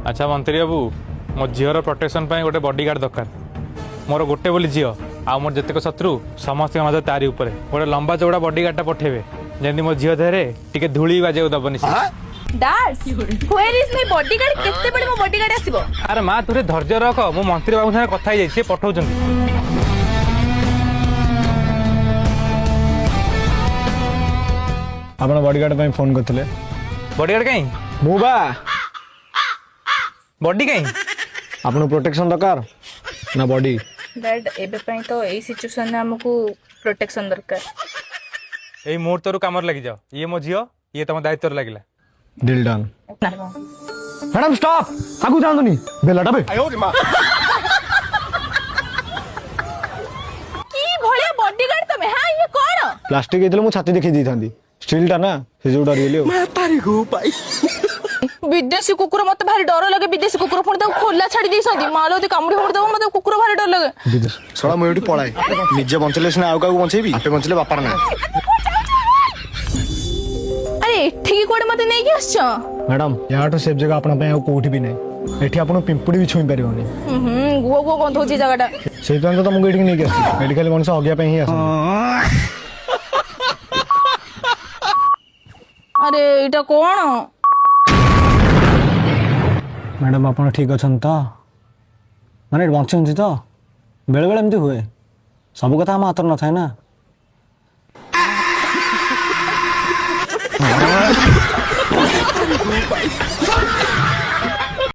अच्छा मंत्री बाबू मो झीर प्रोटेक्शन गोटे बॉडीगार्ड दरकार मोर गोटे बोली झील आ मोर जितक शत्रु समस्त नजर तारी उपर गोटे लंबा चौड़ा बॉडीगार्डटा पठेबे जमी मो झील देहरे टिके धूली बाजे दबनी बॉडीगार्ड केते बड़े मो बॉडीगार्ड आसीबो। अरे माँ तुरे धैर्य रख मो मंत्री बाबू साथ कथा ही पठाउछन आपण बॉडीगार्ड ପାଇଁ फोन करथिले। बॉडीगार्ड कहीं मु बा बॉडी कहीं आपण प्रोटेक्शन दरकार ना बॉडी डैड एबे पई तो एई सिचुएशन में हमको प्रोटेक्शन दरकार। यही मुहूर्त काम लगी जाओ ये मो झील ये तुम दायित्व लगिला डील डन। मैडम स्टॉप आगु जानदुनी बेलाटा बे की भलिया बॉडीगार्ड तमे हां ये कोन प्लास्टिक हेतले मु छाती देखि दी थांदी स्टील टा ना से जो डरिएले मैं तारी गो पाई विदेशी कुकुर मते भारी डर लगे। विदेशी कुकुर पुणी तो खोला छाड़ी दी सदी मालो ते कामुडी होड़ दबो मते कुकुर भारी डर लगे। विदेश सोला मु एठी पळाई निजे बंचले सिना आउ कागु बंचेबी आपे बंचले बापार ना। अरे एठी कोड मते नै कि आछो मैडम याटो सेफ जगह आपन पे कोठी भी नै एठी आपन पिंपुडी भी छुई परियोनी। गो गो गंध होची जगहटा सेई तो तुमको एठी नै कि आसी मेडिकल मनस अगिया पे ही आसी। अरे इटा कोन मैडम आप ठीक अच्छा तो माने बचुंच तो बेले बेले एमती हुए सब कथा हम हाथ न थाए ना।